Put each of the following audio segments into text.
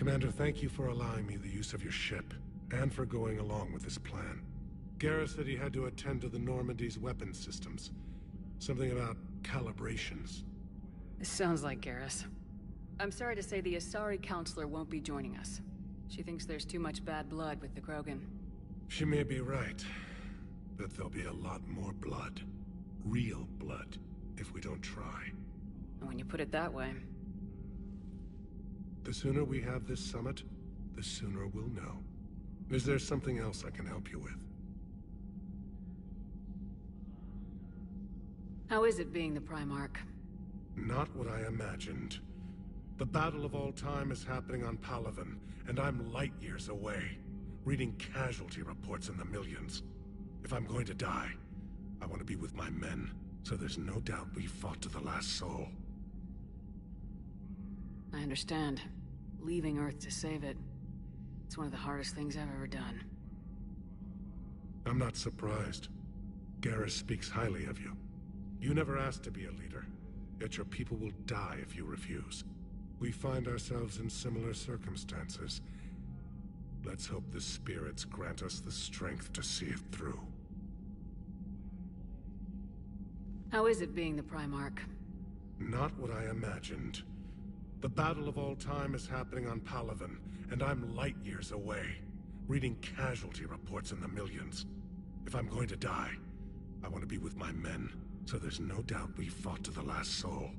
Commander, thank you for allowing me the use of your ship, and for going along with this plan. Garrus said he had to attend to the Normandy's weapons systems. Something about calibrations. This sounds like Garrus. I'm sorry to say the Asari Counselor won't be joining us. She thinks there's too much bad blood with the Krogan. She may be right, but there'll be a lot more blood. Real blood, if we don't try. And when you put it that way... The sooner we have this summit, the sooner we'll know. Is there something else I can help you with? How is it being the Primarch? Not what I imagined. The battle of all time is happening on Palaven, and I'm light years away, reading casualty reports in the millions. If I'm going to die, I want to be with my men, so there's no doubt we fought to the last soul. I understand. Leaving Earth to save it. It's one of the hardest things I've ever done. I'm not surprised. Garrus speaks highly of you. You never asked to be a leader, yet your people will die if you refuse. We find ourselves in similar circumstances. Let's hope the spirits grant us the strength to see it through. How is it being the Primarch? Not what I imagined. The battle of all time is happening on Palaven, and I'm light years away, reading casualty reports in the millions. If I'm going to die, I want to be with my men, so there's no doubt we fought to the last soul.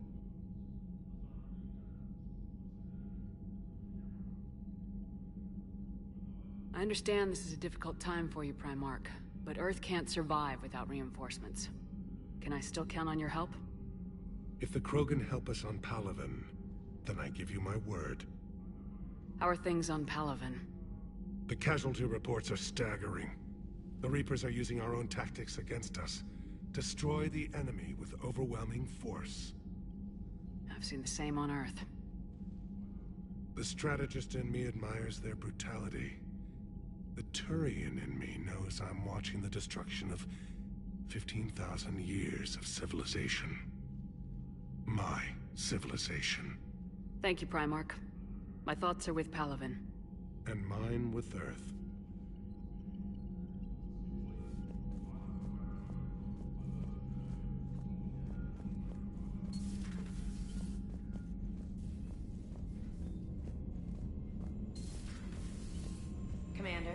I understand this is a difficult time for you, Primarch, but Earth can't survive without reinforcements. Can I still count on your help? If the Krogan help us on Palaven, then I give you my word. How are things on Palaven? The casualty reports are staggering. The Reapers are using our own tactics against us. Destroy the enemy with overwhelming force. I've seen the same on Earth. The strategist in me admires their brutality. The Turian in me knows I'm watching the destruction of 15,000 years of civilization. My civilization. Thank you, Primarch. My thoughts are with Palaven. And mine with Earth. Commander.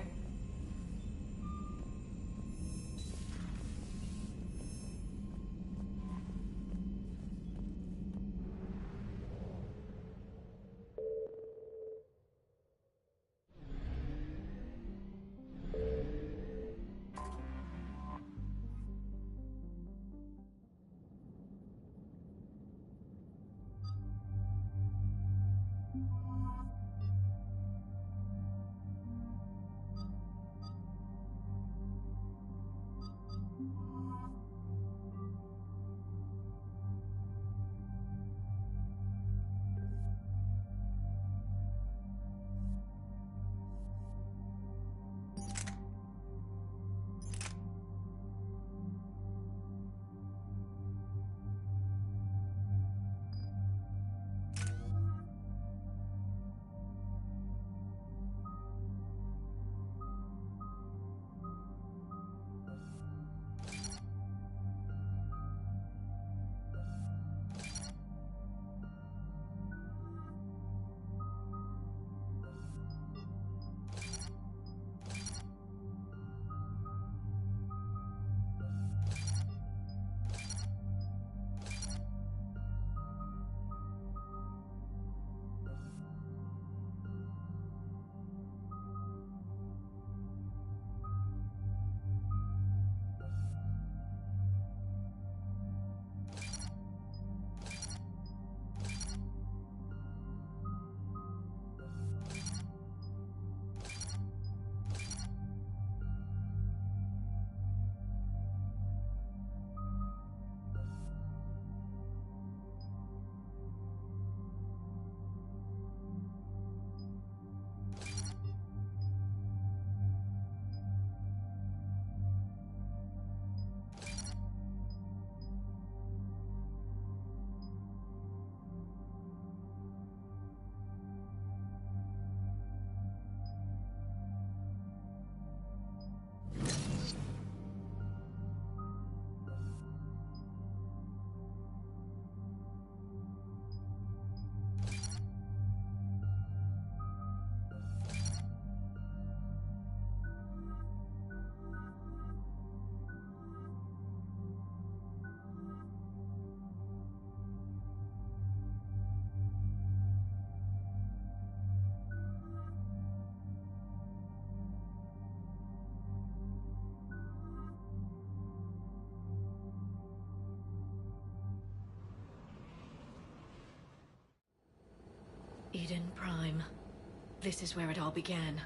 This is where it all began.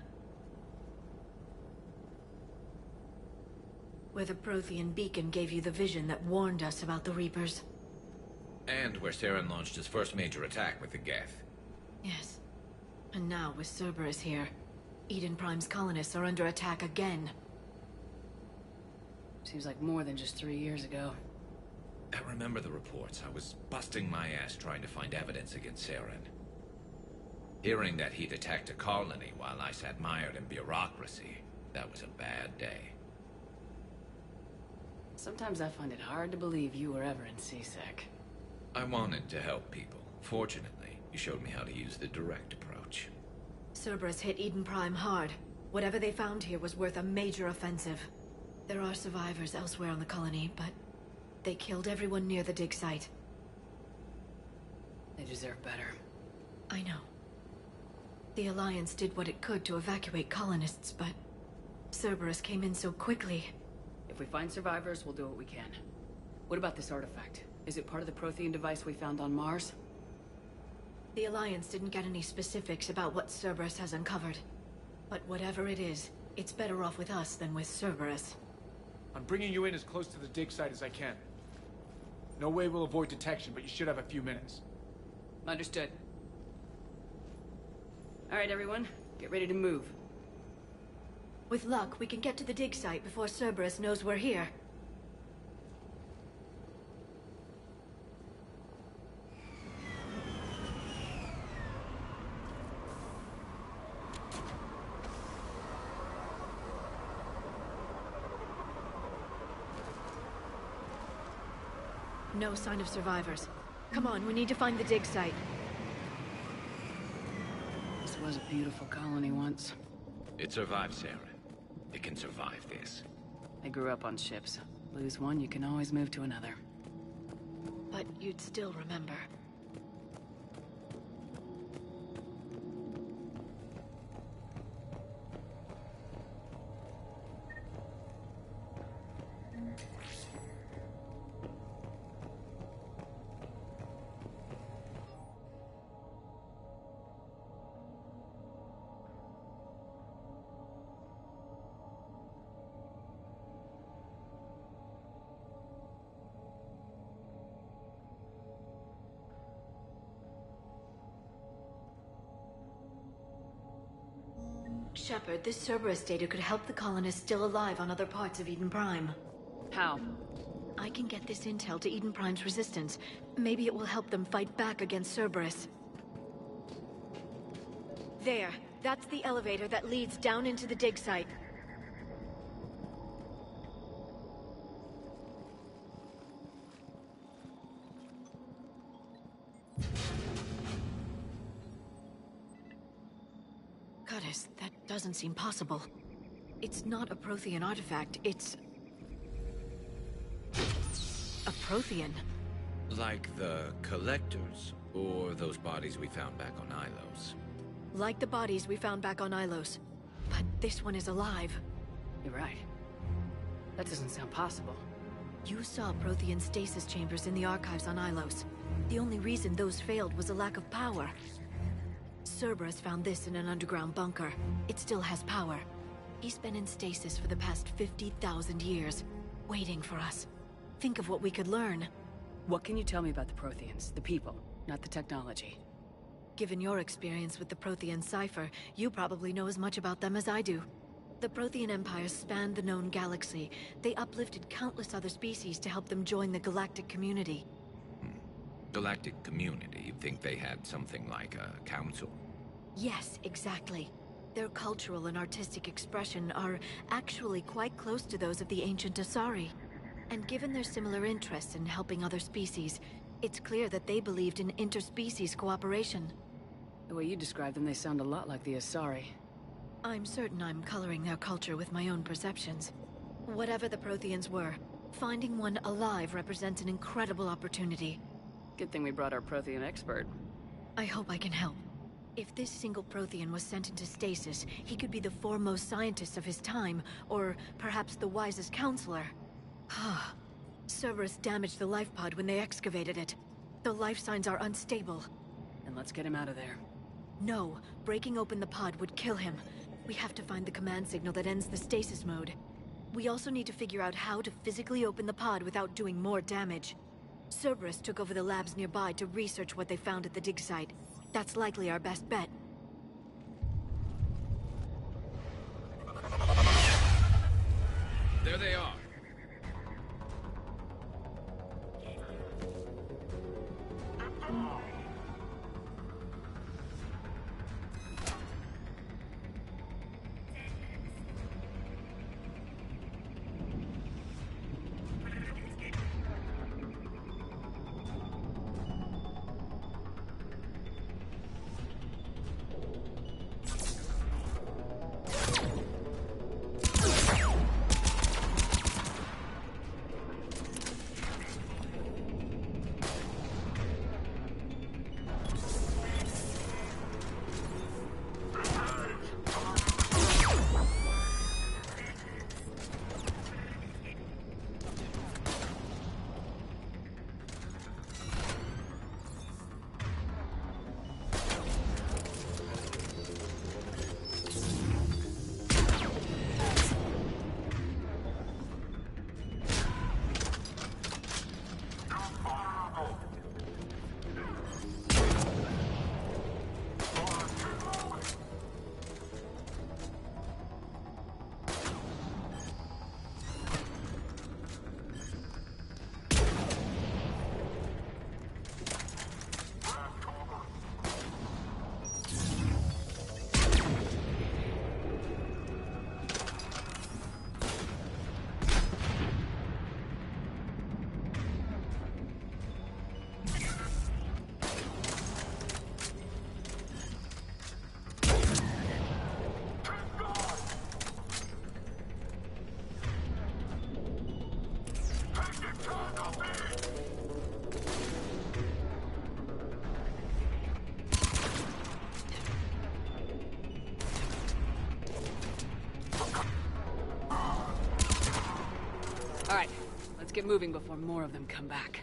Where the Prothean beacon gave you the vision that warned us about the Reapers. And where Saren launched his first major attack with the Geth. Yes. And now, with Cerberus here, Eden Prime's colonists are under attack again. Seems like more than just 3 years ago. I remember the reports. I was busting my ass trying to find evidence against Saren. Hearing that he'd attacked a colony while I sat mired in bureaucracy, that was a bad day. Sometimes I find it hard to believe you were ever in C-Sec. I wanted to help people. Fortunately, you showed me how to use the direct approach. Cerberus hit Eden Prime hard. Whatever they found here was worth a major offensive. There are survivors elsewhere on the colony, but they killed everyone near the dig site. They deserve better. I know. The Alliance did what it could to evacuate colonists, but Cerberus came in so quickly. If we find survivors, we'll do what we can. What about this artifact? Is it part of the Prothean device we found on Mars? The Alliance didn't get any specifics about what Cerberus has uncovered. But whatever it is, it's better off with us than with Cerberus. I'm bringing you in as close to the dig site as I can. No way we'll avoid detection, but you should have a few minutes. Understood. All right, everyone. Get ready to move. With luck, we can get to the dig site before Cerberus knows we're here. No sign of survivors. Come on, we need to find the dig site. This was a beautiful colony once. It survived Saren. It can survive this. I grew up on ships. Lose one, you can always move to another. But you'd still remember. Shepard, this Cerberus data could help the colonists still alive on other parts of Eden Prime. How? I can get this intel to Eden Prime's resistance. Maybe it will help them fight back against Cerberus. There. That's the elevator that leads down into the dig site. Goddess, that doesn't seem possible. It's not a Prothean artifact, it's... a Prothean. Like the Collectors, or those bodies we found back on Ilos. Like the bodies we found back on Ilos. But this one is alive. You're right. That doesn't sound possible. You saw Prothean stasis chambers in the archives on Ilos. The only reason those failed was a lack of power. Cerberus found this in an underground bunker. It still has power. He's been in stasis for the past 50,000 years, waiting for us. Think of what we could learn. What can you tell me about the Protheans? The people, not the technology. Given your experience with the Prothean cipher, you probably know as much about them as I do. The Prothean Empire spanned the known galaxy. They uplifted countless other species to help them join the galactic community. Galactic community? You'd think they had something like a council? Yes, exactly. Their cultural and artistic expression are actually quite close to those of the ancient Asari. And given their similar interests in helping other species, it's clear that they believed in interspecies cooperation. The way you describe them, they sound a lot like the Asari. I'm certain I'm coloring their culture with my own perceptions. Whatever the Protheans were, finding one alive represents an incredible opportunity. Good thing we brought our Prothean expert. I hope I can help. If this single Prothean was sent into stasis, he could be the foremost scientist of his time, or perhaps the wisest counselor. Cerberus damaged the life pod when they excavated it. The life signs are unstable. Then let's get him out of there. No, breaking open the pod would kill him. We have to find the command signal that ends the stasis mode. We also need to figure out how to physically open the pod without doing more damage. Cerberus took over the labs nearby to research what they found at the dig site. That's likely our best bet. There they are. Alright, let's get moving before more of them come back.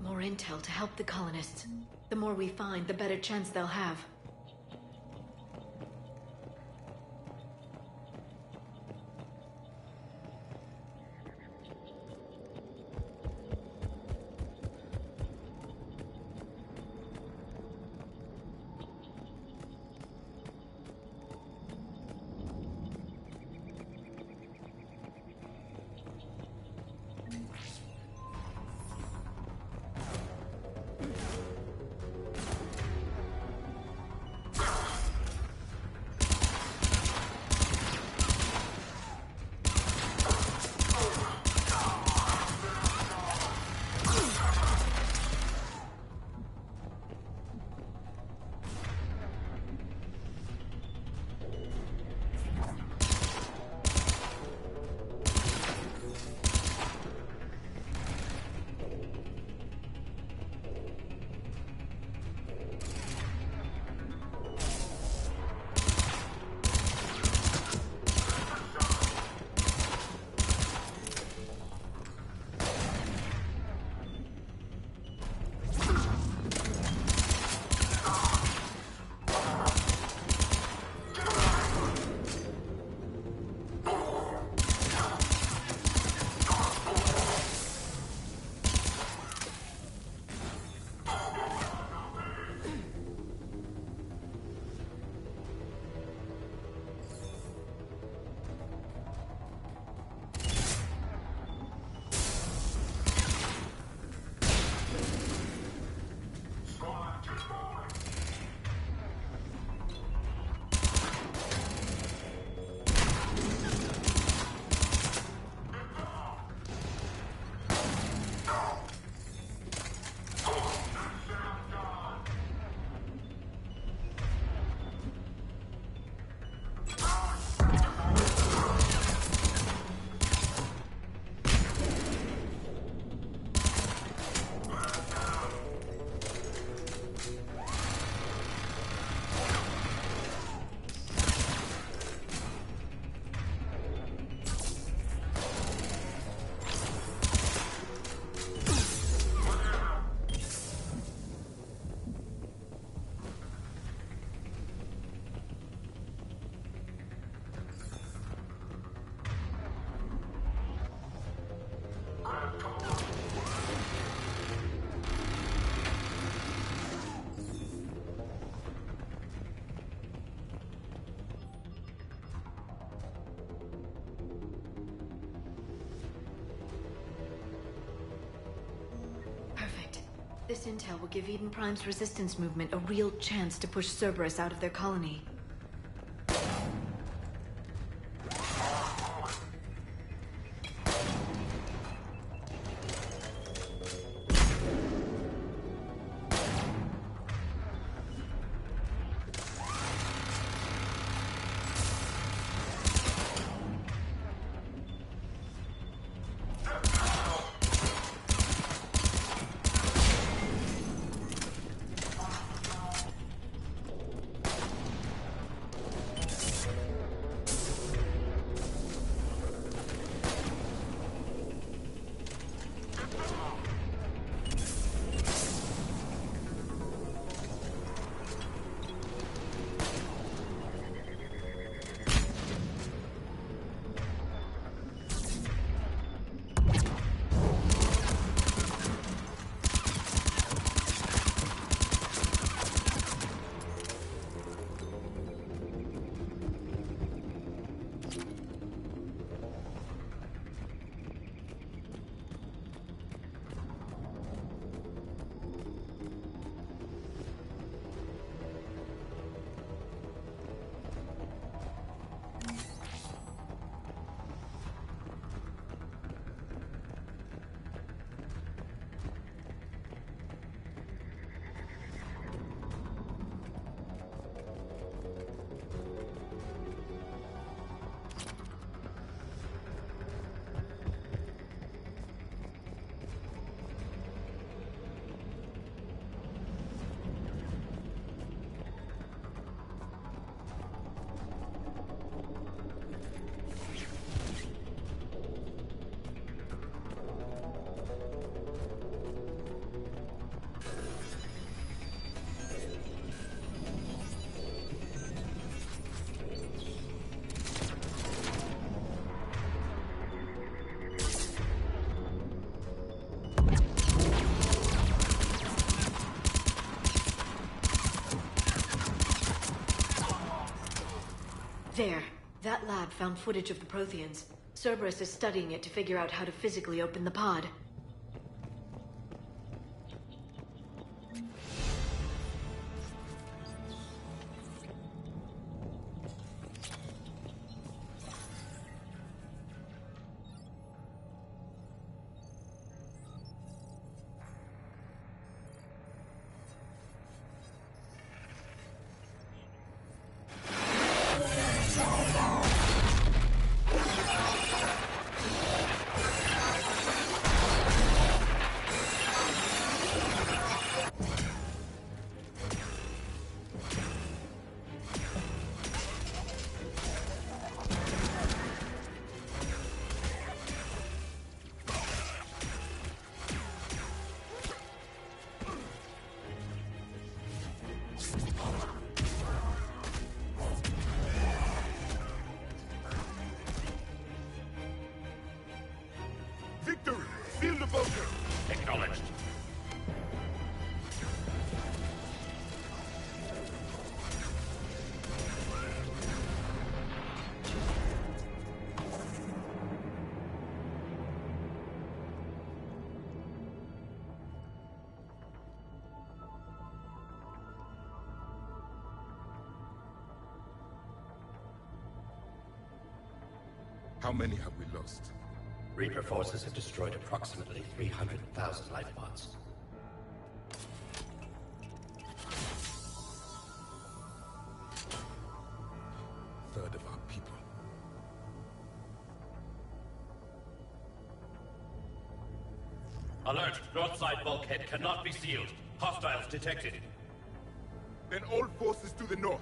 More intel to help the colonists. The more we find, the better chance they'll have. This intel will give Eden Prime's resistance movement a real chance to push Cerberus out of their colony. There. That lab found footage of the Protheans. Cerberus is studying it to figure out how to physically open the pod. Victory! Seal the bunker! Acknowledged. How many have we lost? Reaper forces have destroyed approximately 300,000 life pods. Third of our people. Alert! North side bulkhead cannot be sealed. Hostiles detected. Then all forces to the north.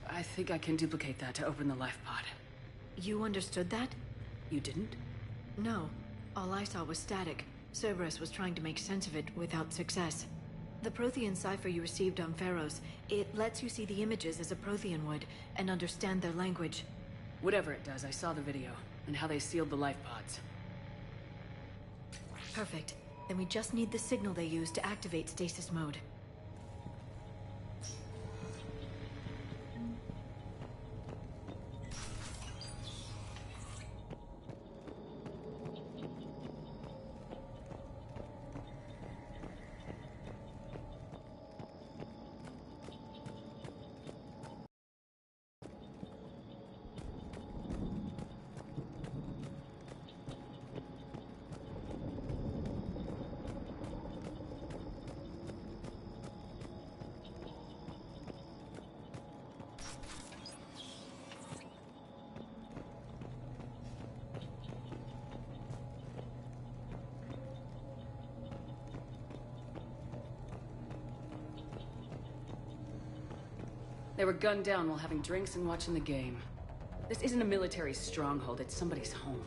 I think I can duplicate that to open the life pod. You understood that? You didn't? No. All I saw was static. Cerberus was trying to make sense of it without success. The Prothean cipher you received on Pharaohs, it lets you see the images as a Prothean would, and understand their language. Whatever it does, I saw the video, and how they sealed the life pods. Perfect. Then we just need the signal they use to activate stasis mode. They were gunned down while having drinks and watching the game. This isn't a military stronghold, it's somebody's home.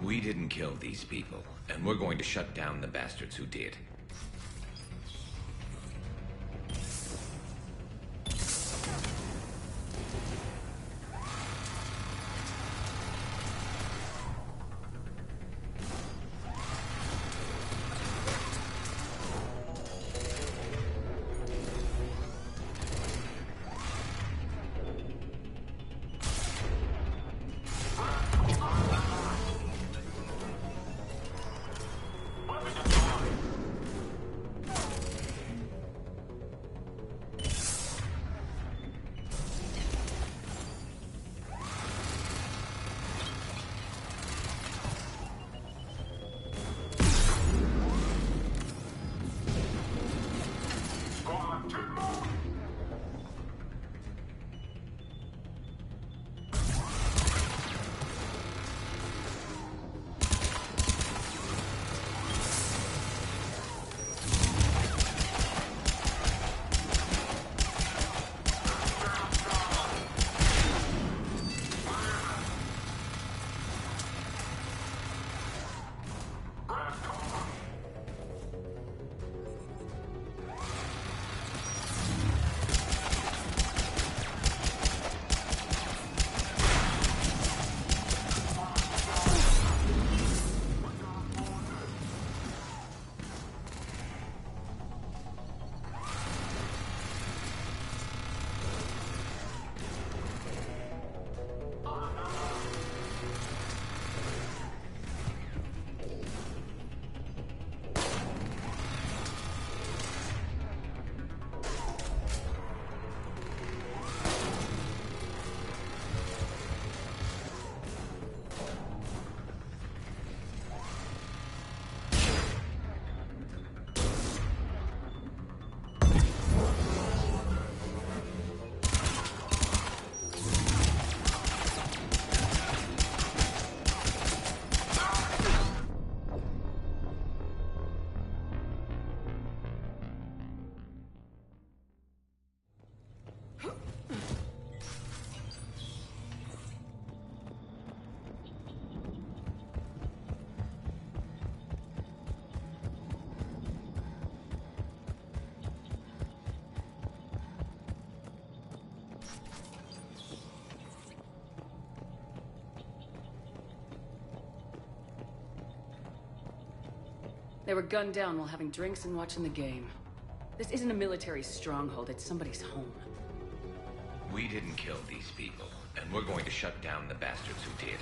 We didn't kill these people, and we're going to shut down the bastards who did. They were gunned down while having drinks and watching the game. This isn't a military stronghold, it's somebody's home. We didn't kill these people, and we're going to shut down the bastards who did.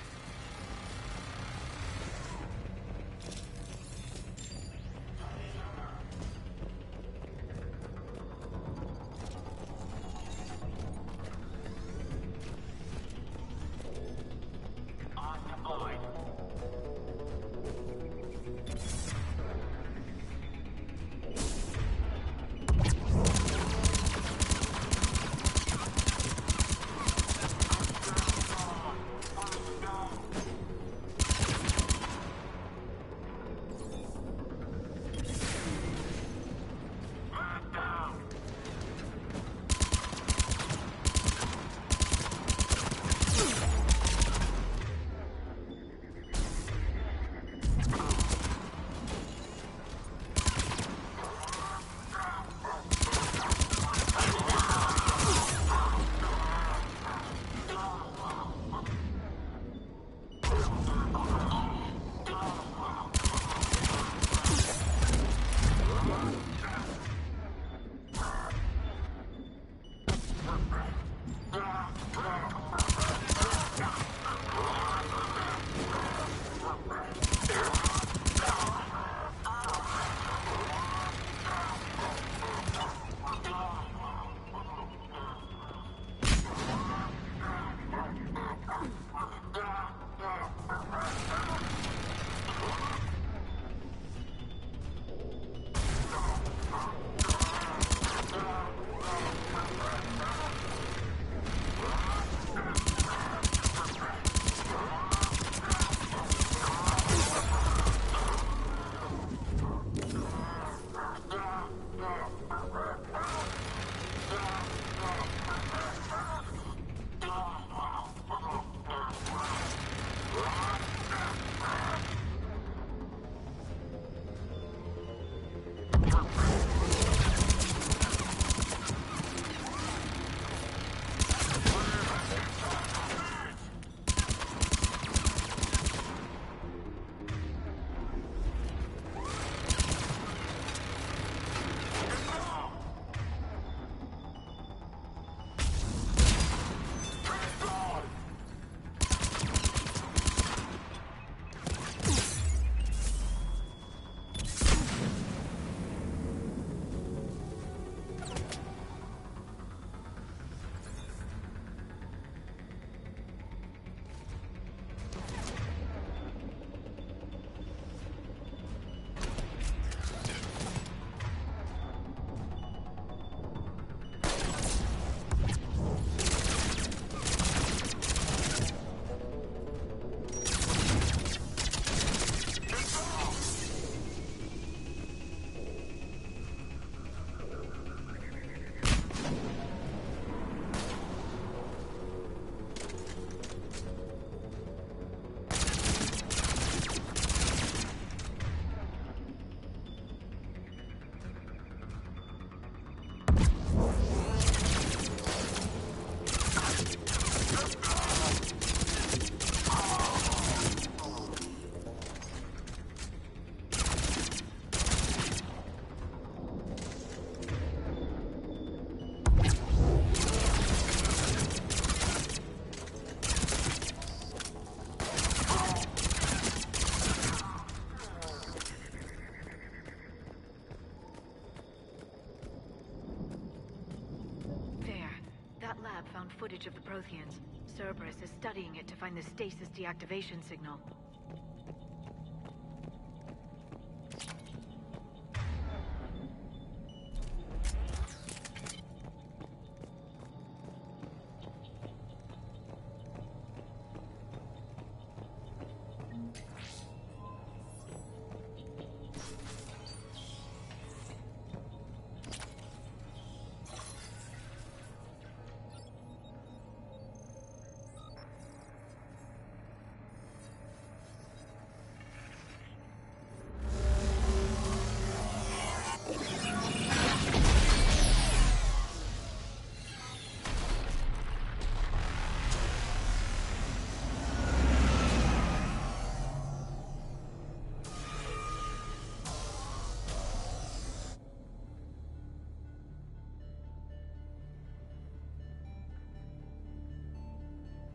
found footage of the Protheans. Cerberus is studying it to find the stasis deactivation signal.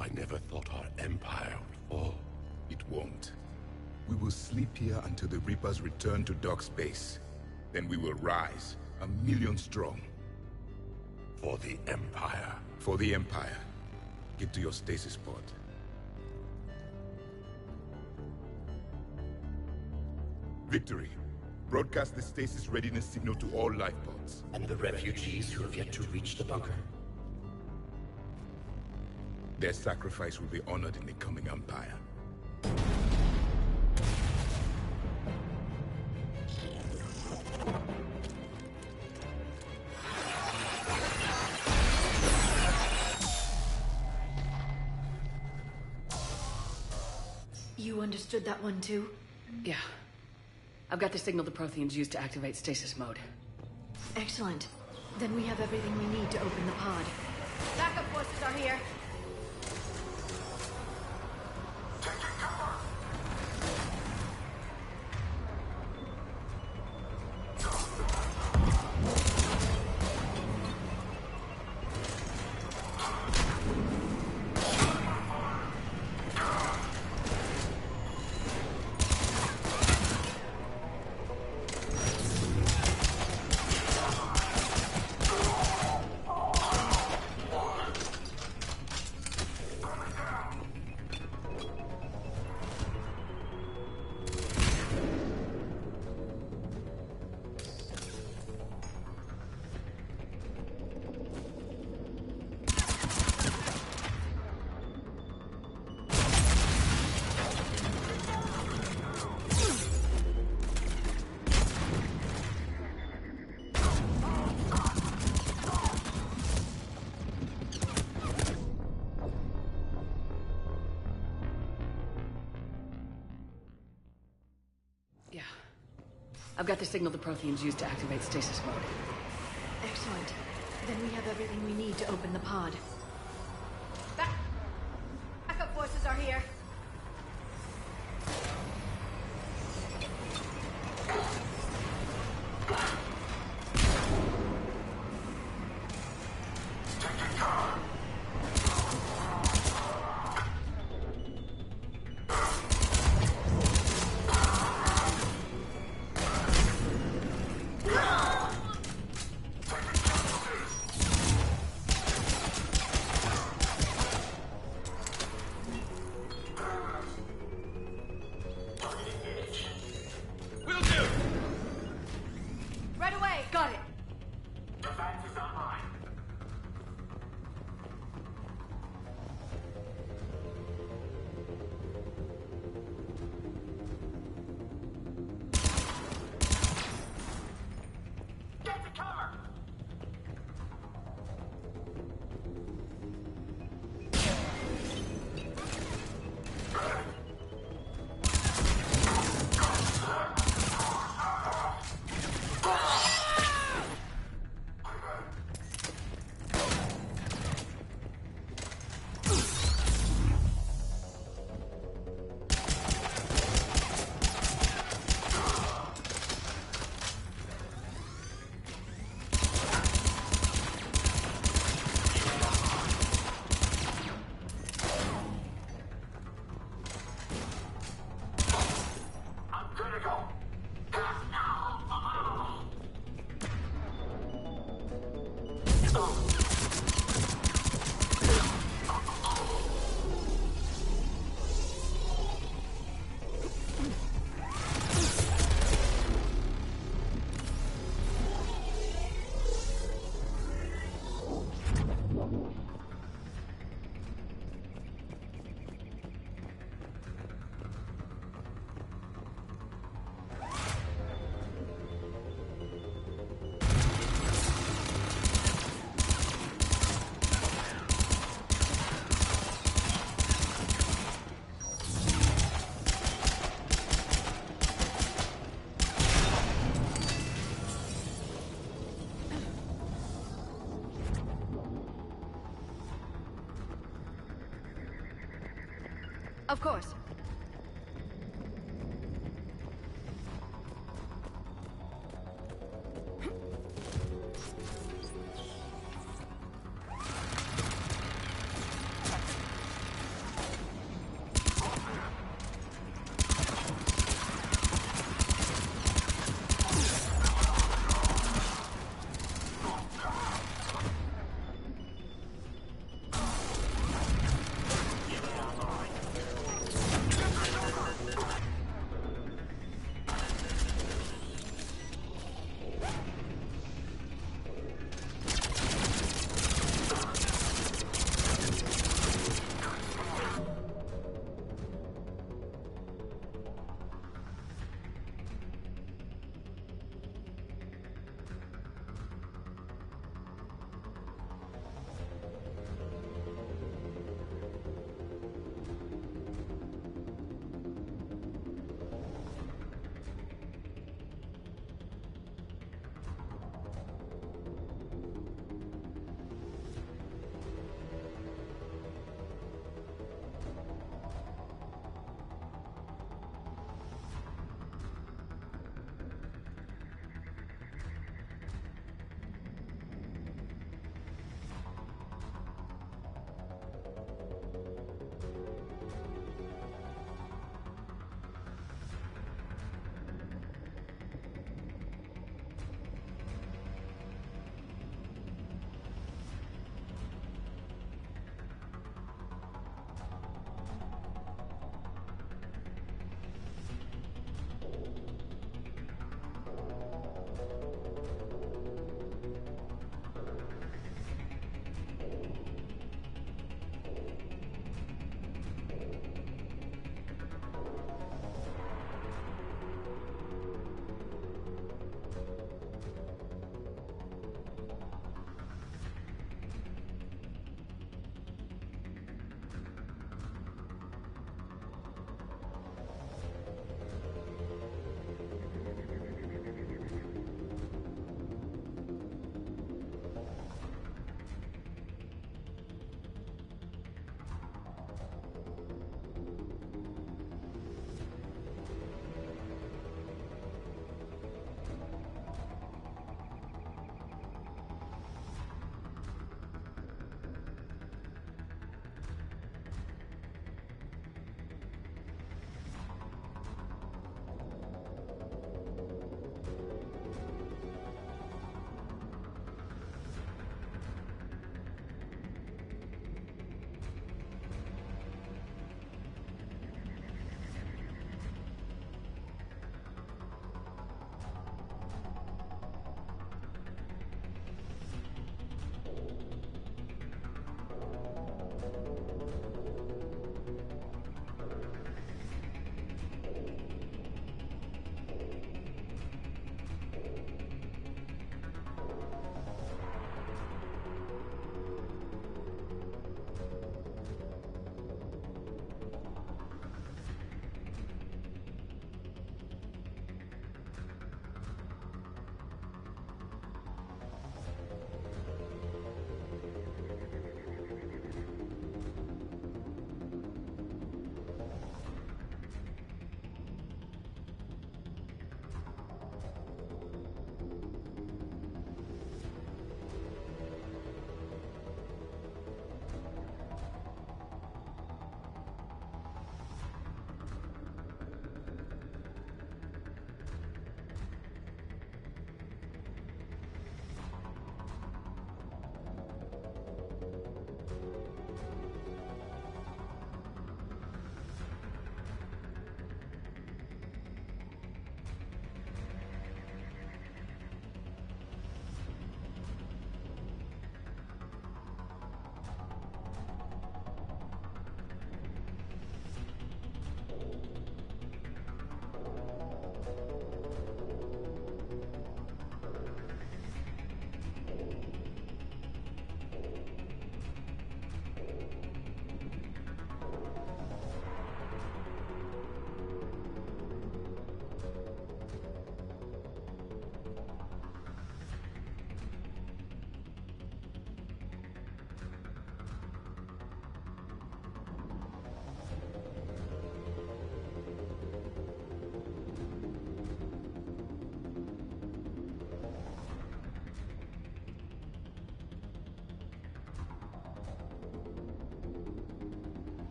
I never thought our empire would fall. It won't. We will sleep here until the Reapers return to Doc's base. Then we will rise, 1,000,000 strong. For the Empire. For the Empire. Get to your stasis pod. Victory. Broadcast the stasis readiness signal to all life pods. And the refugees who have yet to reach the bunker. Their sacrifice will be honored in the coming Empire. You understood that one too? Yeah. I've got the signal the Protheans used to activate stasis mode. Excellent. Then we have everything we need to open the pod. Backup forces are here. I've got the signal the Protheans used to activate stasis mode. Excellent. Then we have everything we need to open the pod. Backup forces are here. Of course.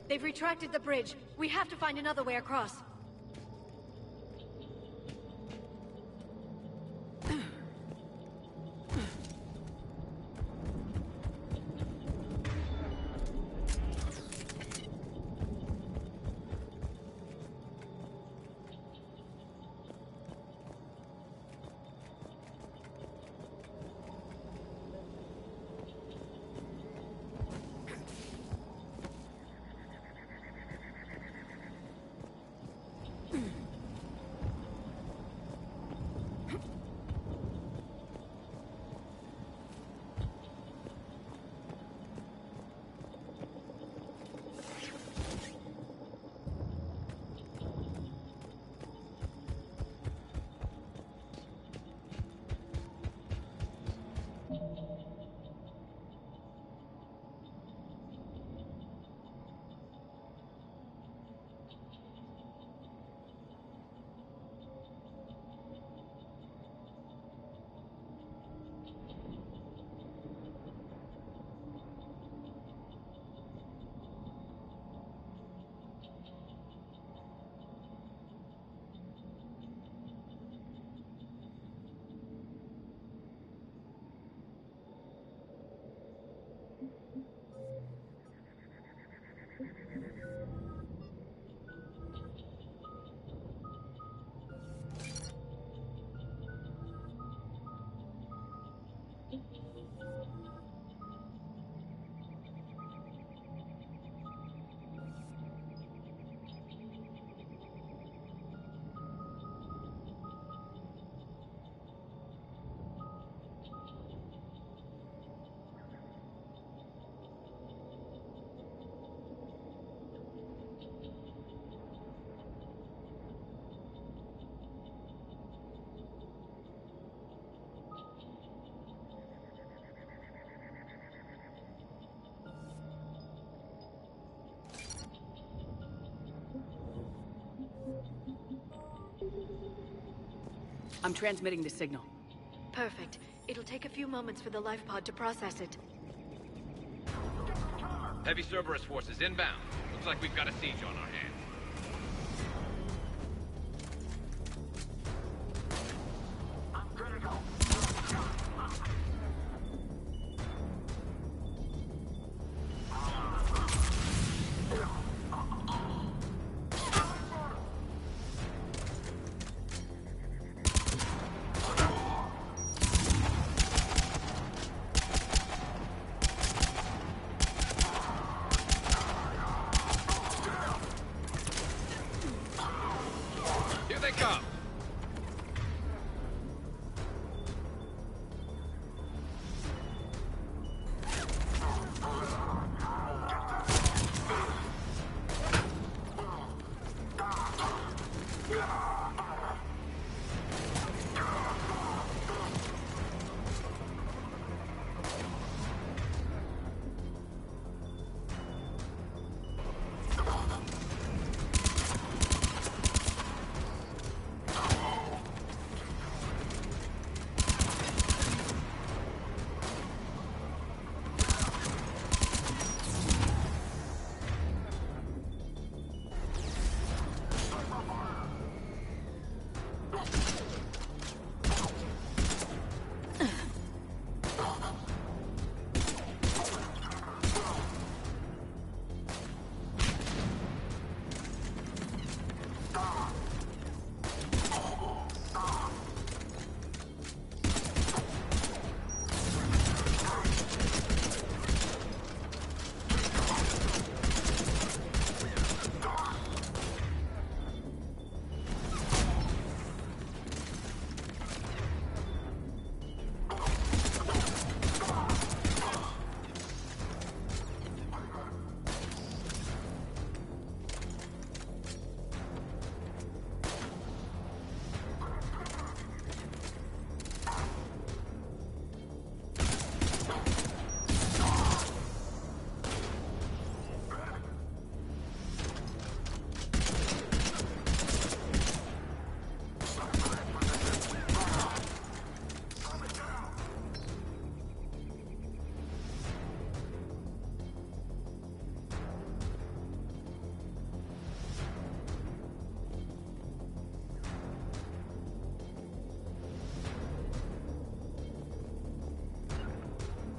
They've retracted the bridge. We have to find another way across. I'm transmitting the signal. Perfect. It'll take a few moments for the life pod to process it. Heavy Cerberus forces inbound. Looks like we've got a siege on our hands.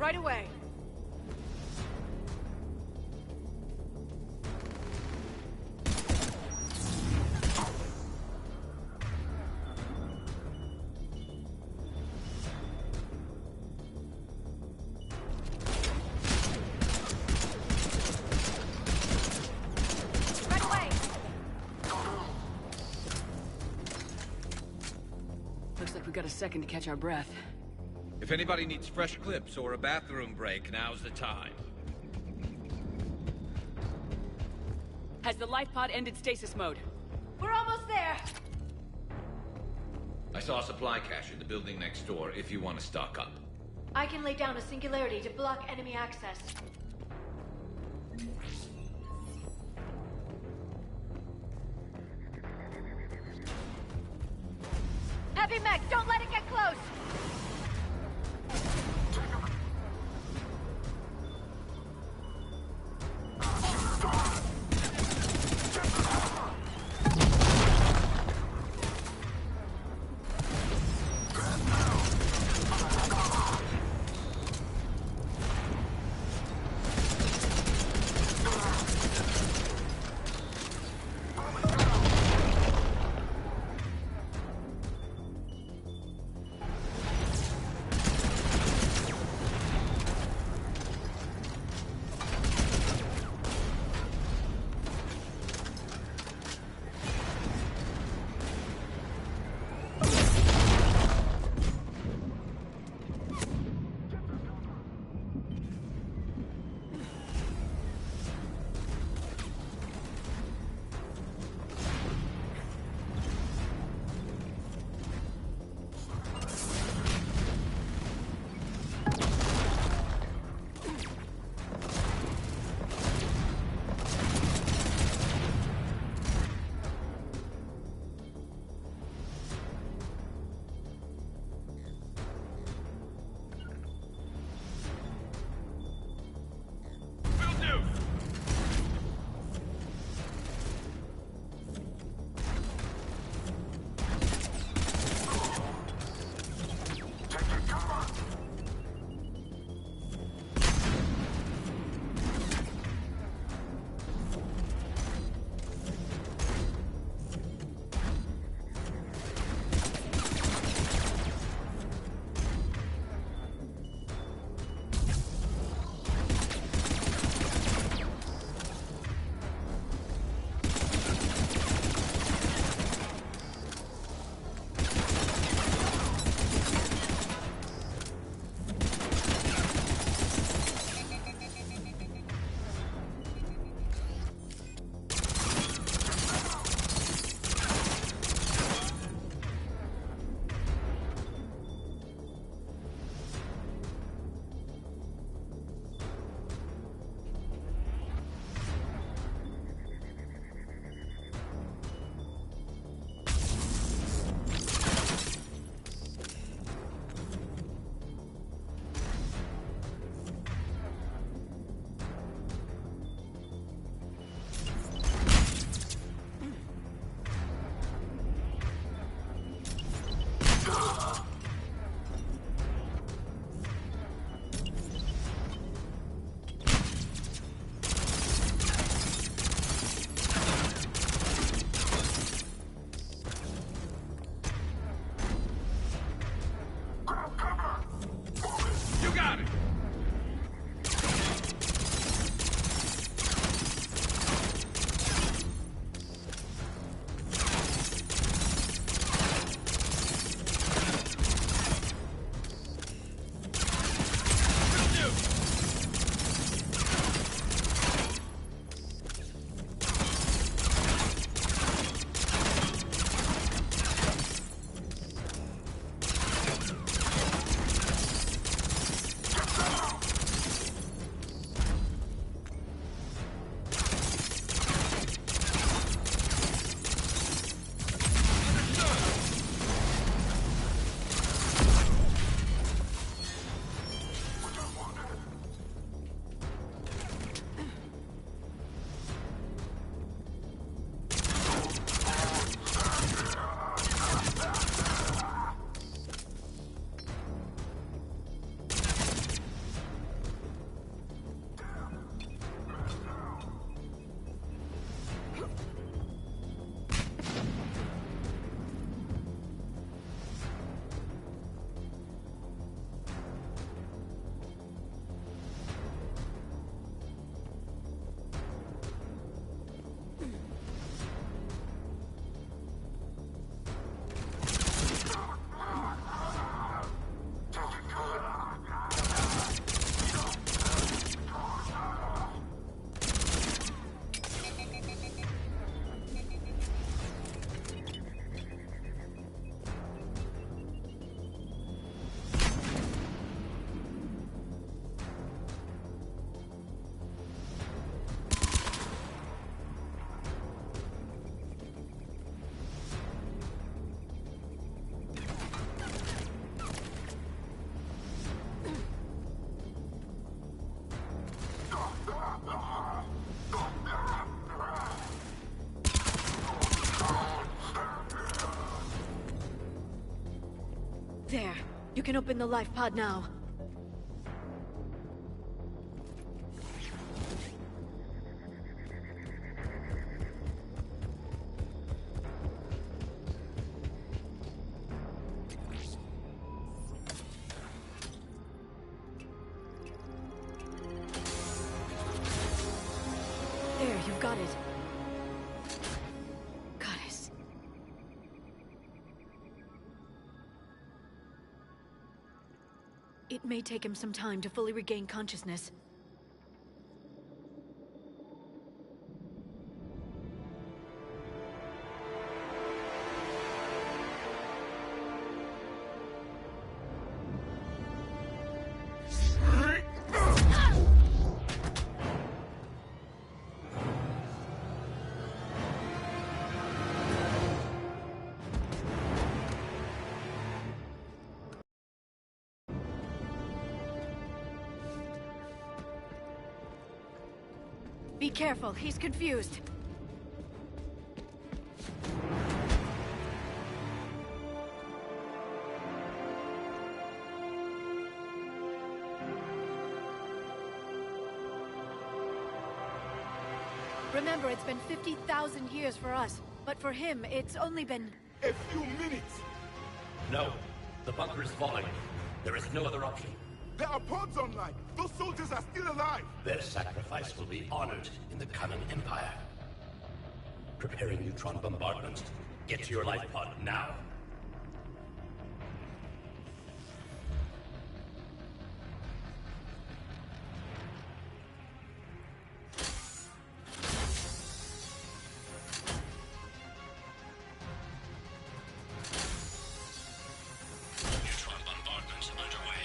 right away. Looks like we got a second to catch our breath. If anybody needs fresh clips or a bathroom break, now's the time. Has the life pod ended stasis mode? We're almost there! I saw a supply cache in the building next door if you want to stock up. I can lay down a singularity to block enemy access. Heavy mech, don't let it get close! You can open the life pod now. There, you've got it. Goddess. It may take him some time to fully regain consciousness. Be careful, he's confused. Remember, it's been 50,000 years for us, but for him, it's only been... A few minutes! No. The bunker is falling. There is no other option. There are pods online! Those soldiers are still alive! Their sacrifice will be honored in the coming Empire. Preparing neutron bombardment. Get to your life pod now. Neutron bombardment underway.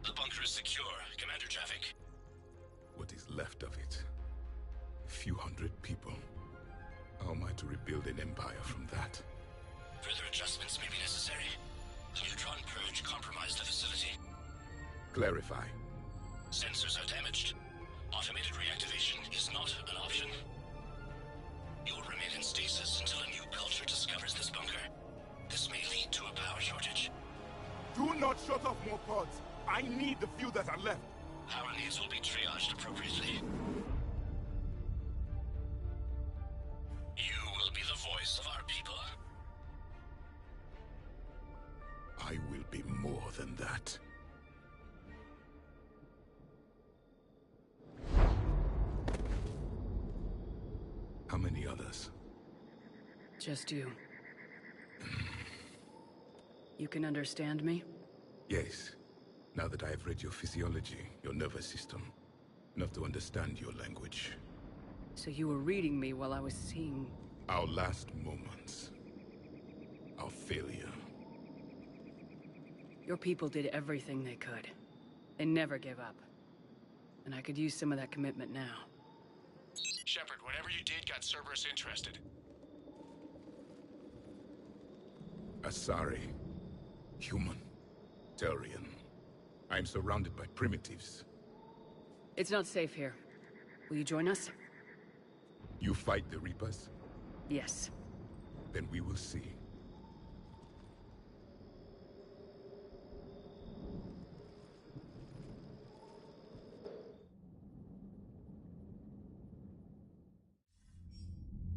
The bunker is secure. Commander Javik. What is left of it? A few hundred people. How am I to rebuild an empire from that? Further adjustments may be necessary. The neutron purge compromised the facility. Clarify. Sensors are damaged. Automated reactivation is not an option. You'll remain in stasis until a new culture discovers this bunker. This may lead to a power shortage. Do not shut off more pods! I need the few that are left! Power needs will be triaged appropriately. You will be the voice of our people. I will be more than that. How many others? Just you. You can understand me? Yes. Now that I have read your physiology, your nervous system, enough to understand your language. So you were reading me while I was seeing... Our last moments. Our failure. Your people did everything they could. They never gave up. And I could use some of that commitment now. Shepard, whatever you did got Cerberus interested. Asari. Human. Turian. I am surrounded by primitives. It's not safe here. Will you join us? You fight the Reapers? Yes. Then we will see.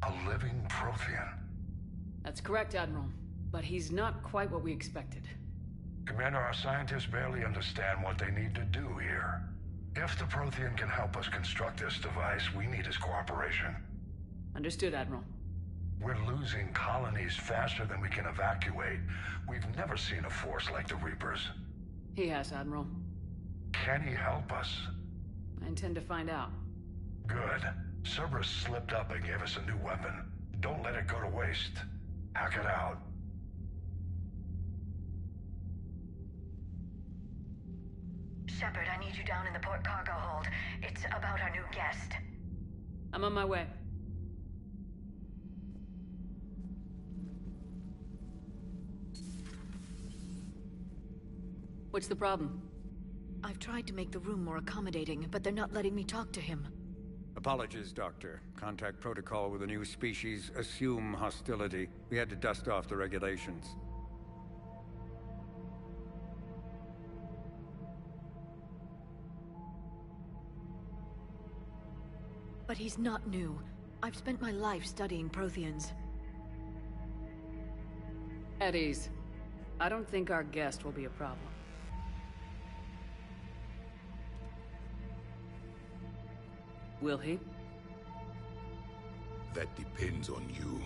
A living Prothean. That's correct, Admiral. But he's not quite what we expected. Commander, our scientists barely understand what they need to do here. If the Prothean can help us construct this device, we need his cooperation. Understood, Admiral. We're losing colonies faster than we can evacuate. We've never seen a force like the Reapers. He has, Admiral. Can he help us? I intend to find out. Good. Cerberus slipped up and gave us a new weapon. Don't let it go to waste. Hack it out. Shepard, I need you down in the port cargo hold. It's about our new guest. I'm on my way. What's the problem? I've tried to make the room more accommodating, but they're not letting me talk to him. Apologies, Doctor. Contact protocol with a new species. Assume hostility. We had to dust off the regulations. But he's not new. I've spent my life studying Protheans. At ease. I don't think our guest will be a problem. Will he? That depends on you.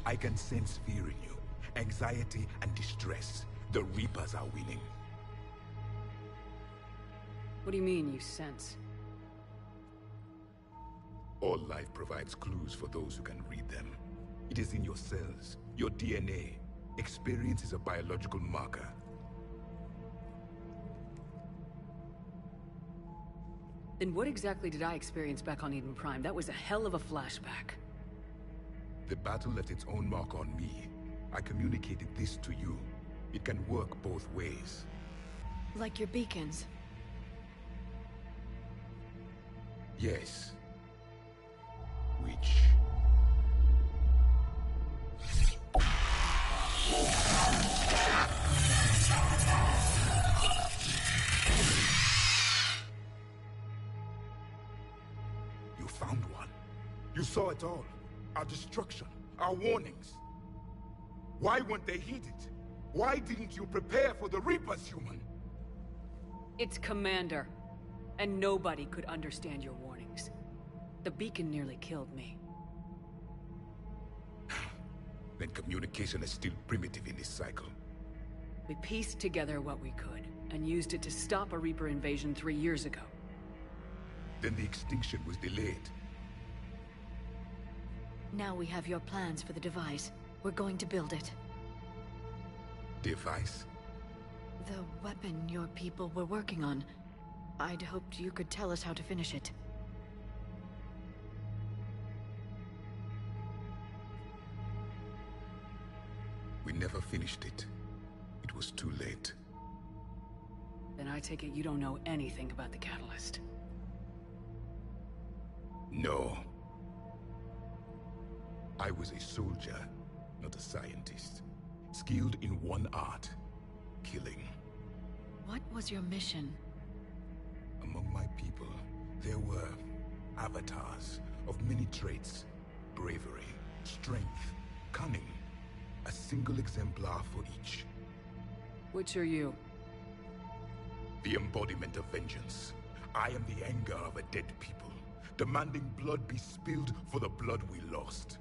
I can sense fear in you, anxiety and distress. The Reapers are winning. What do you mean, you sense? All life provides clues for those who can read them. It is in your cells, your DNA. Experience is a biological marker. Then what exactly did I experience back on Eden Prime? That was a hell of a flashback. The battle left its own mark on me. I communicated this to you. It can work both ways. Like your beacons. Yes. Which... You found one. You saw it all. Our destruction, our warnings. Why weren't they heeded? Why didn't you prepare for the Reapers, human? It's Commander. And nobody could understand your warnings. The beacon nearly killed me. Then communication is still primitive in this cycle. We pieced together what we could, and used it to stop a Reaper invasion 3 years ago. Then the extinction was delayed. Now we have your plans for the device. We're going to build it. Device? The weapon your people were working on. I'd hoped you could tell us how to finish it. We never finished it. It was too late. Then I take it you don't know anything about the catalyst. No. I was a soldier, not a scientist. Skilled in one art, killing. What was your mission? Among my people, there were avatars of many traits. Bravery, strength, cunning. A single exemplar for each. Which are you? The embodiment of vengeance. I am the anger of a dead people, demanding blood be spilled for the blood we lost.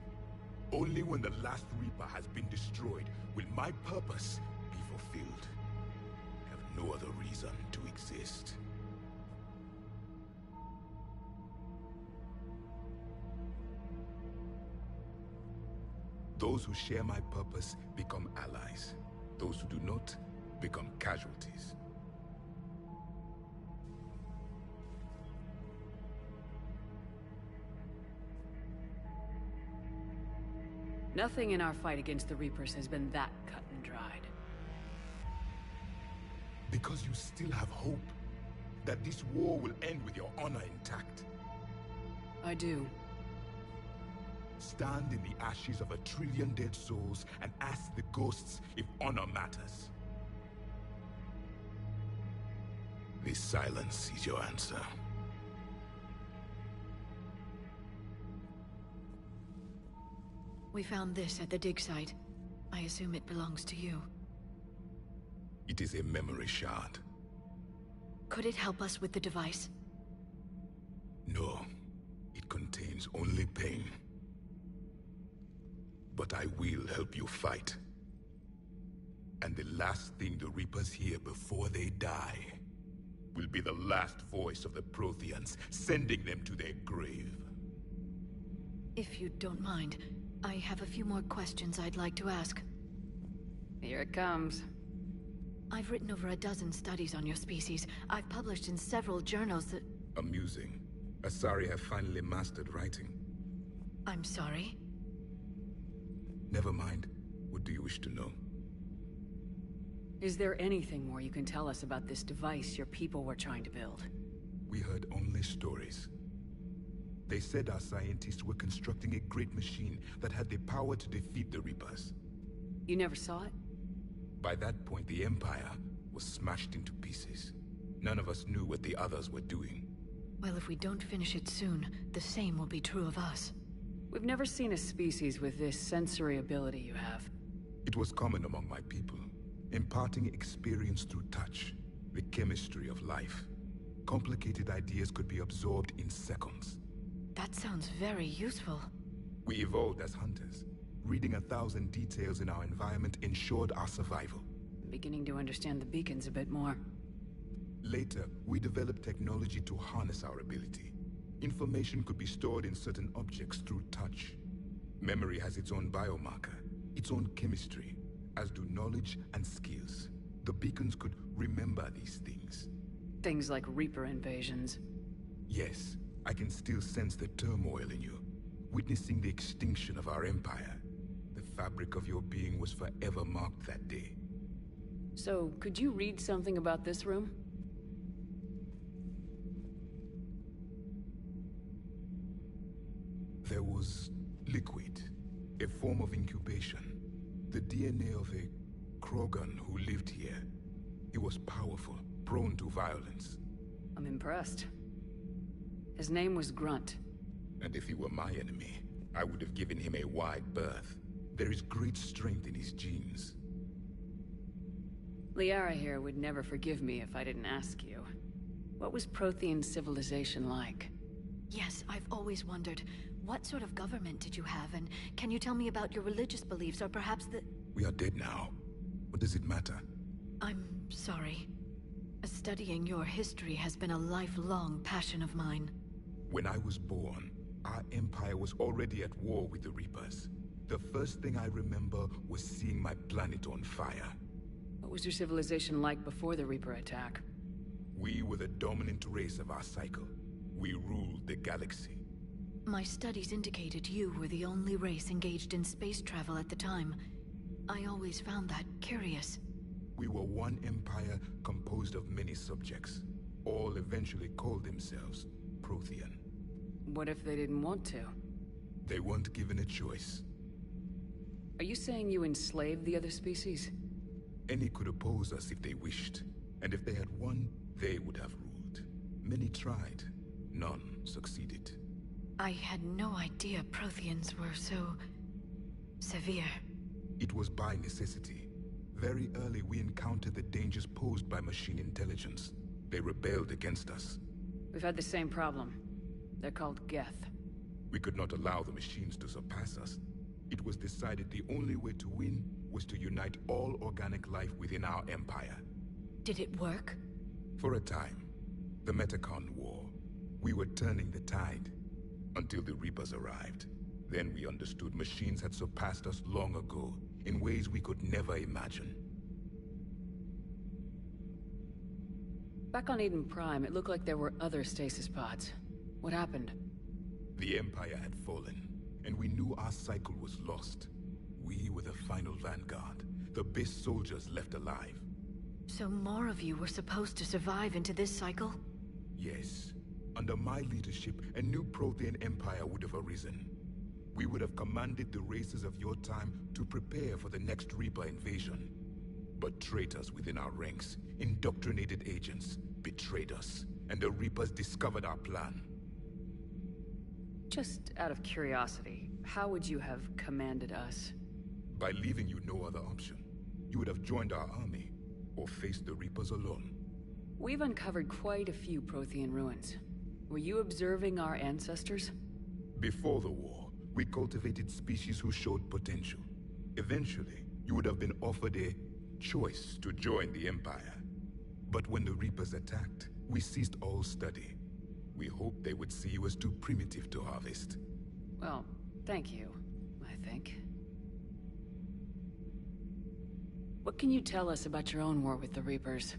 Only when the last Reaper has been destroyed will my purpose be fulfilled. I have no other reason to exist. Those who share my purpose become allies. Those who do not become casualties. Nothing in our fight against the Reapers has been that cut and dried. Because you still have hope that this war will end with your honor intact. I do. Stand in the ashes of 1 trillion dead souls and ask the ghosts if honor matters. This silence is your answer. We found this at the dig site. I assume it belongs to you. It is a memory shard. Could it help us with the device? No. It contains only pain. But I will help you fight. And the last thing the Reapers hear before they die will be the last voice of the Protheans, sending them to their grave. If you don't mind, I have a few more questions I'd like to ask. Here it comes. I've written over a dozen studies on your species. I've published in several journals that... Amusing. Asari have finally mastered writing. I'm sorry? Never mind. What do you wish to know? Is there anything more you can tell us about this device your people were trying to build? We heard only stories. They said our scientists were constructing a great machine that had the power to defeat the Reapers. You never saw it? By that point, the Empire was smashed into pieces. None of us knew what the others were doing. Well, if we don't finish it soon, the same will be true of us. We've never seen a species with this sensory ability you have. It was common among my people, imparting experience through touch, the chemistry of life. Complicated ideas could be absorbed in seconds. That sounds very useful. We evolved as hunters. Reading 1,000 details in our environment ensured our survival. I'm beginning to understand the beacons a bit more. Later, we developed technology to harness our ability. Information could be stored in certain objects through touch. Memory has its own biomarker, its own chemistry, as do knowledge and skills. The beacons could remember these things. Things like Reaper invasions. Yes, I can still sense the turmoil in you. Witnessing the extinction of our empire. The fabric of your being was forever marked that day. So, could you read something about this room? There was liquid, a form of incubation. The DNA of a Krogan who lived here. He was powerful, prone to violence. I'm impressed. His name was Grunt. And if he were my enemy, I would have given him a wide berth. There is great strength in his genes. Liara here would never forgive me if I didn't ask you. What was Prothean civilization like? Yes, I've always wondered. What sort of government did you have, and can you tell me about your religious beliefs, or perhaps the... We are dead now. What does it matter? I'm sorry. Studying your history has been a lifelong passion of mine. When I was born, our empire was already at war with the Reapers. The first thing I remember was seeing my planet on fire. What was your civilization like before the Reaper attack? We were the dominant race of our cycle. We ruled the galaxy. My studies indicated you were the only race engaged in space travel at the time. I always found that curious. We were one empire composed of many subjects. All eventually called themselves Prothean. What if they didn't want to? They weren't given a choice. Are you saying you enslaved the other species? Any could oppose us if they wished. And if they had won, they would have ruled. Many tried. None succeeded. I had no idea Protheans were so... severe. It was by necessity. Very early we encountered the dangers posed by machine intelligence. They rebelled against us. We've had the same problem. They're called Geth. We could not allow the machines to surpass us. It was decided the only way to win was to unite all organic life within our empire. Did it work? For a time. The Metacon War. We were turning the tide. Until the Reapers arrived. Then we understood machines had surpassed us long ago, in ways we could never imagine. Back on Eden Prime, it looked like there were other stasis pods. What happened? The Empire had fallen, and we knew our cycle was lost. We were the final vanguard, the best soldiers left alive. So more of you were supposed to survive into this cycle? Yes. Under my leadership, a new Prothean empire would have arisen. We would have commanded the races of your time to prepare for the next Reaper invasion. But traitors within our ranks, indoctrinated agents, betrayed us, and the Reapers discovered our plan. Just out of curiosity, how would you have commanded us? By leaving you no other option. You would have joined our army, or faced the Reapers alone. We've uncovered quite a few Prothean ruins. Were you observing our ancestors? Before the war, we cultivated species who showed potential. Eventually, you would have been offered a choice to join the Empire. But when the Reapers attacked, we ceased all study. We hoped they would see you as too primitive to harvest. Well, thank you, I think. What can you tell us about your own war with the Reapers?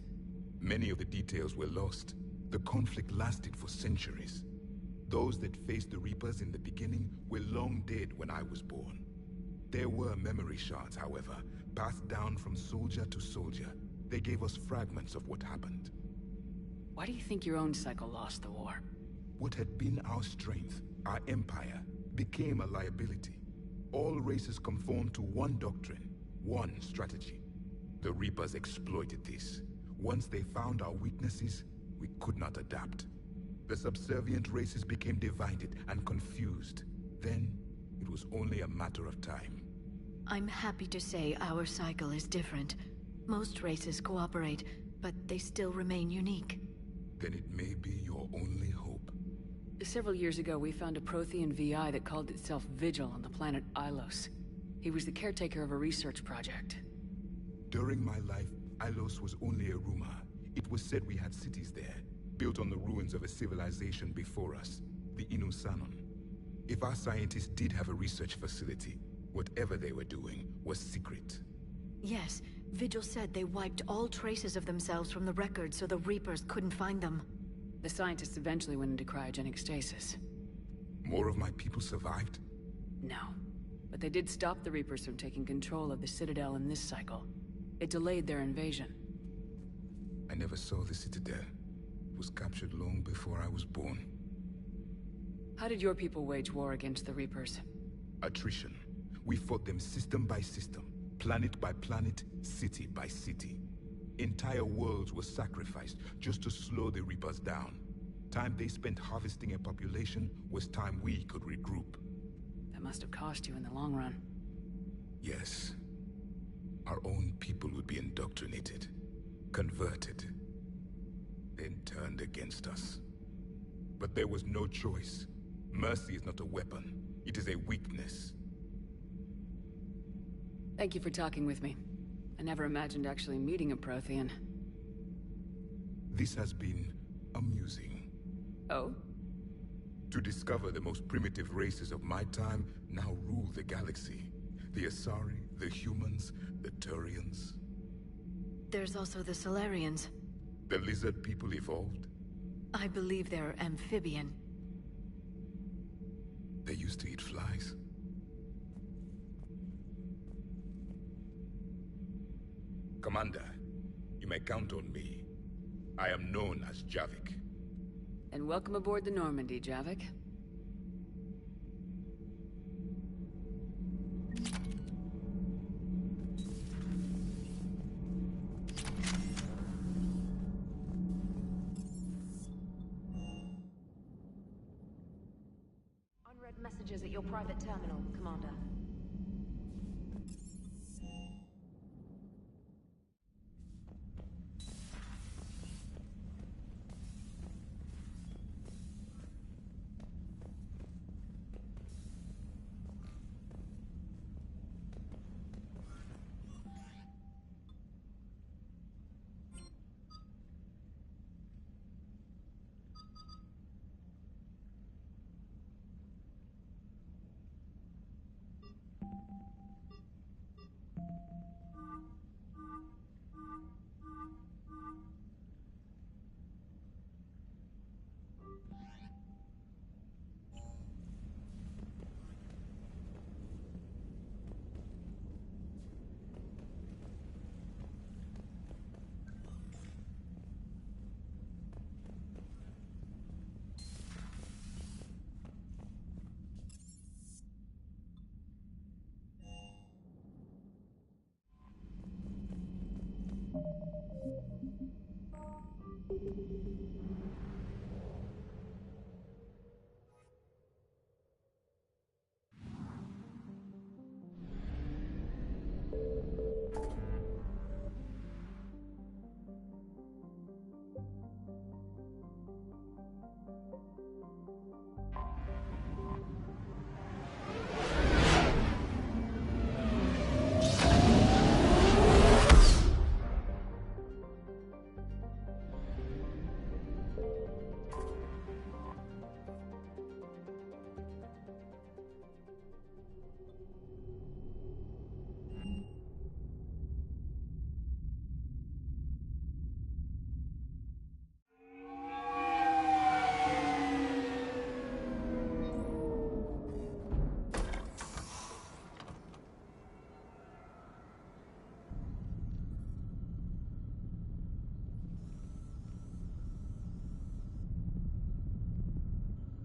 Many of the details were lost. The conflict lasted for centuries. Those that faced the Reapers in the beginning were long dead when I was born. There were memory shards, however, passed down from soldier to soldier. They gave us fragments of what happened. Why do you think your own cycle lost the war? What had been our strength, our empire, became a liability. All races conformed to one doctrine, one strategy. The Reapers exploited this. Once they found our weaknesses, we could not adapt. The subservient races became divided and confused. Then, it was only a matter of time. I'm happy to say our cycle is different. Most races cooperate, but they still remain unique. Then it may be your only hope. Several years ago, we found a Prothean VI that called itself Vigil on the planet Ilos. He was the caretaker of a research project. During my life, Ilos was only a rumor. It was said we had cities there, built on the ruins of a civilization before us, the Inusanon. If our scientists did have a research facility, whatever they were doing was secret. Yes, Vigil said they wiped all traces of themselves from the records so the Reapers couldn't find them. The scientists eventually went into cryogenic stasis. More of my people survived? No. But they did stop the Reapers from taking control of the Citadel in this cycle. It delayed their invasion. I never saw the Citadel. It was captured long before I was born. How did your people wage war against the Reapers? Attrition. We fought them system by system, planet by planet, city by city. Entire worlds were sacrificed just to slow the Reapers down. Time they spent harvesting a population was time we could regroup. That must have cost you in the long run. Yes. Our own people would be indoctrinated, converted, then turned against us. But there was no choice. Mercy is not a weapon. It is a weakness. Thank you for talking with me. I never imagined actually meeting a Prothean. This has been amusing. Oh? To discover the most primitive races of my time now rule the galaxy. The Asari, the humans, the Turians. There's also the Solarians. The lizard people evolved? I believe they're amphibian. They used to eat flies. Commander, you may count on me. I am known as Javik. And welcome aboard the Normandy, Javik. Unread messages at your private terminal, Commander.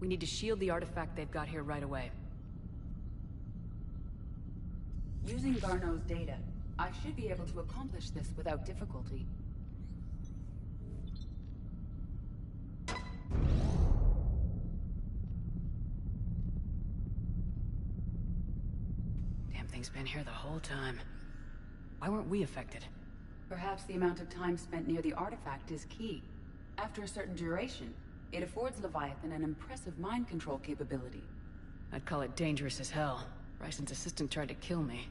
We need to shield the artifact they've got here right away. Using Garneau's data, I should be able to accomplish this without difficulty. Damn thing's been here the whole time. Why weren't we affected? Perhaps the amount of time spent near the artifact is key. After a certain duration, it affords Leviathan an impressive mind control capability. I'd call it dangerous as hell. Bryson's assistant tried to kill me.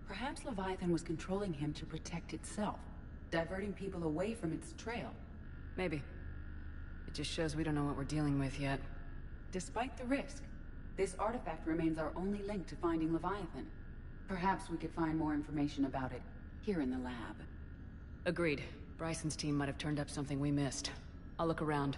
Perhaps Leviathan was controlling him to protect itself, diverting people away from its trail. Maybe. It just shows we don't know what we're dealing with yet. Despite the risk, this artifact remains our only link to finding Leviathan. Perhaps we could find more information about it here in the lab. Agreed. Bryson's team might have turned up something we missed. I'll look around.